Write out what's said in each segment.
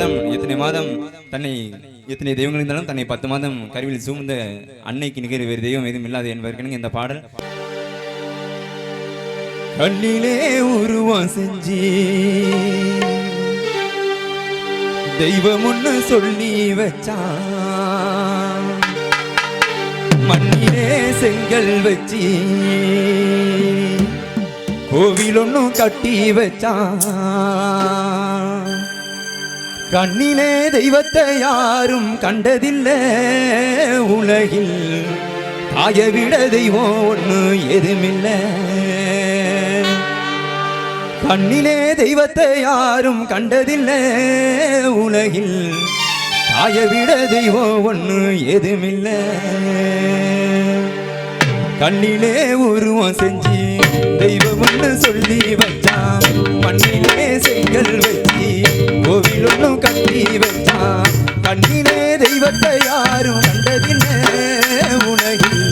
எத்தனை மாதம் தன்னை எத்தனை தெய்வங்கள் இருந்தாலும் தன்னை 10 மாதம் கருவில் சூழ்ந்த அன்னைக்கு நிகர் வேறு தெய்வம் எதுவும் இல்லாது என்பதற்கு இந்த பாடல். கண்ணிலே உருவம் செஞ்சி தெய்வம் ஒண்ணு சொல்லி வச்சான், மண்ணிலே செங்கல் வச்சி கோவில் ஒன்னும் கட்டி வச்சான். கண்ணிலே தெய்வத்தை யாரும் கண்டதில்லை உலகில், தாயை விட தெய்வம் ஒண்ணு எதுமில்லை. கண்ணிலே தெய்வத்தை யாரும் கண்டதில்லை உலகில், தாயை விட தெய்வம் ஒண்ணு எதுமில்லை. கண்ணிலே உருவம் செஞ்சு தெய்வம் ஒண்ணு சொல்லி வச்சான், மண்ணிலே செங்கல் வச்சி கோவில் ஒன்னும் கட்டி வச்சான். கண்ணிலே தெய்வத்தை யாரும் கண்டதில்லை உலகில்,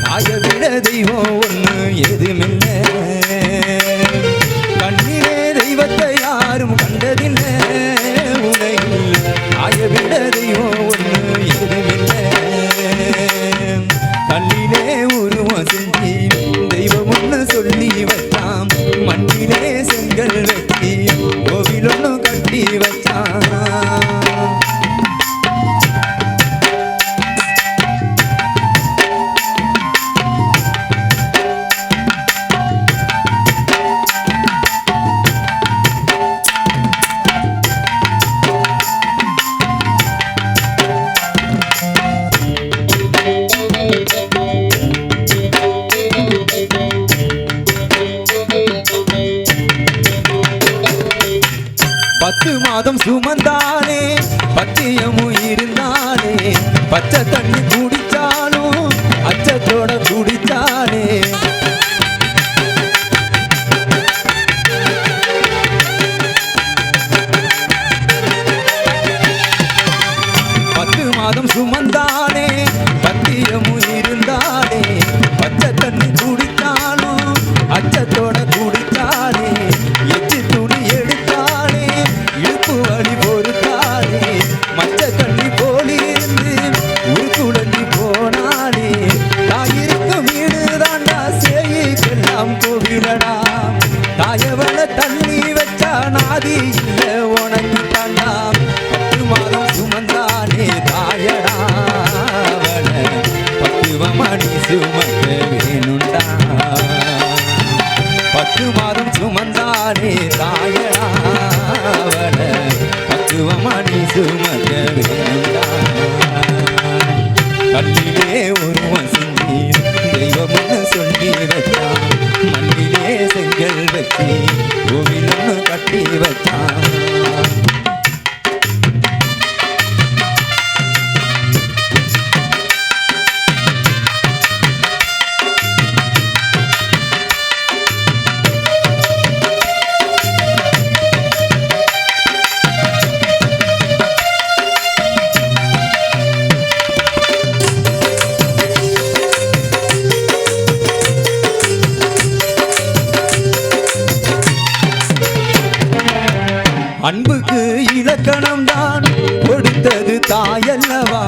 தாயை விட தெய்வம் ஒண்ணு எதுமில்லை. கண்ணிலே தெய்வத்தை யாரும் கண்டதில்லை உலகில், தாயை விட தெய்வம் ஒண்ணு எதுமில்லை. கண்ணிலே உருவம் செஞ்சு தெய்வம் ஒண்ணு சொல்லி வச்சான், மண்ணிலே செங்கல் வச்சி கோவில் ஒண்ணு கட்டி வச்சான். 10 மாதம் சுமந்தானே, பத்தியமும் இருந்தானே, பச்சை தண்ணி குடிச்சாலும் அச்சத்தோட குடிச்சானே. 10 மாதம் சுமந்தானே, பத்தியமும் இருந்தானே, பச்சை தண்ணி குடிச்சாலும் அச்சத்தோட குடிச்சானே. எச்சி துணி எடுத்தானே, இழுப்பு வழி பொறுத்தானே, மச்ச கண்ணி போலிருந்து உருக்குழஞ்சி போனானே. தாயிருக்கும் வீடு தாண்டா சேயிக்கெல்லாம் கோவிலடா, தாயவள தண்ணி வச்சா நாதி இல்ல உனக்கு தாண்டா. 10 மாதம் சுமந்தானே தாயடா, அவள 10 மணி சுமக்க வேணுண்டா. 10 மாதம் சுமந்தானே தாயடா, அவள 10 மணி சுமக்க வேணுண்டா. கண்ணிலே உருவம் செஞ்சு தெய்வம் ஒண்ணு சொல்லி வச்சான், மண்ணிலே செங்கல் வச்சி கோவில் ஒண்ணு கட்டி வச்சான். அன்புக்கு இலக்கணம் தான் கொடுத்தது தாயல்லவா,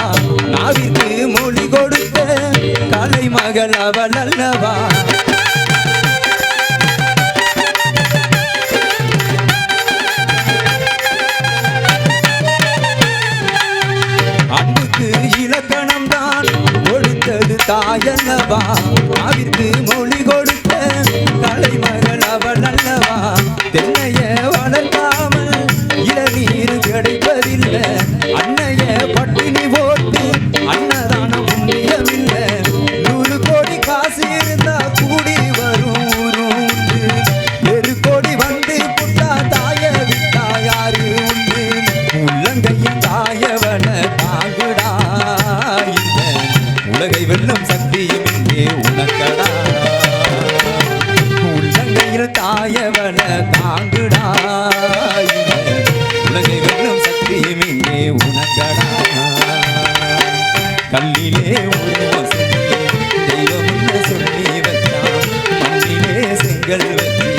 நாவிற்கு மொழி கொடுத்த கலைமகள் அவள் அல்லவா. அன்புக்கு இலக்கணம் தான் கொடுத்தது தாயல்லவா, நாவிற்கு மொழி கொடுத்த கலைமகள் அவள் அல்லவா. தென்னைய வளர்க்காமல் இளநீர் கிடைப்பதில்லை, அன்னைய பட்டினி போட்டு அன்னதான புண்ணியமில்லை. 100 கோடி காசு இருந்தா கூடி வரும் ஊரும் உண்டு, 1 கோடி வந்து புட்டா தாய விட்டா யாரு உண்டு. உள்ளங்கையில் தாயவன தாங்குடா, இந்த உலகை வெல்லும் சக்தியும் இங்கே உனக்கடா. உள்ளங்கையில் தாயவன தாங்குடா, உலகை வெல்லும் சக்தியும் இங்கே உனக்கடா. கல்லிலே உருவம் செஞ்சு தெய்வம் ஒண்ணு சொல்லி வச்சான், மண்ணிலே செங்கல் வச்சி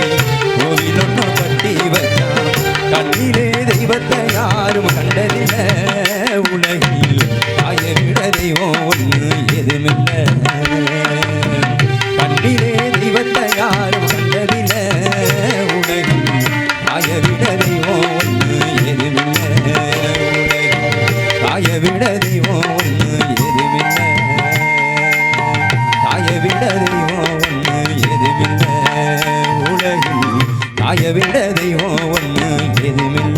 கோவில் ஒண்ணு கட்டி வச்சான். கல்லிலே தெய்வத்தை யாரும் கண்ட கண்டதில்ல உலகில் தாயை விட தெய்வம் ஒன்று எதுமில்ல கண்ணிலே தெய்வத்தை யாரும் கண்டதில்ல உலகில் தாயை விட தெய்வம் ஒன்று எதுமில்ல தாயை விட தெய்வம் ஒன்று எதுமில்ல தாயை விட தெய்வம் ஒன்று எதுமில்ல உலகில் தாயை விட தெய்வம் ஒன்று எதுமில்ல.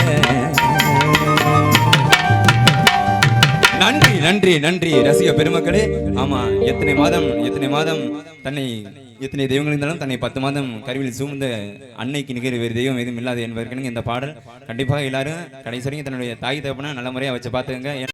நன்றி நன்றி நன்றி ரசிக பெருமக்களே. ஆமா, எத்தனை மாதம் தன்னை எத்தனை தெய்வங்கள் இருந்தாலும் தன்னை 10 மாதம் கருவில் சூழ்ந்த அன்னைக்கு நிகழ் வேறு தெய்வம் எதுவும் இல்லாது என்பதற்கு இந்த பாடல் கண்டிப்பாக எல்லாரும் கடைசி வரைக்கும் தன்னுடைய தாய் தகப்பனை நல்ல முறையாக வச்சு பார்த்துக்கங்க.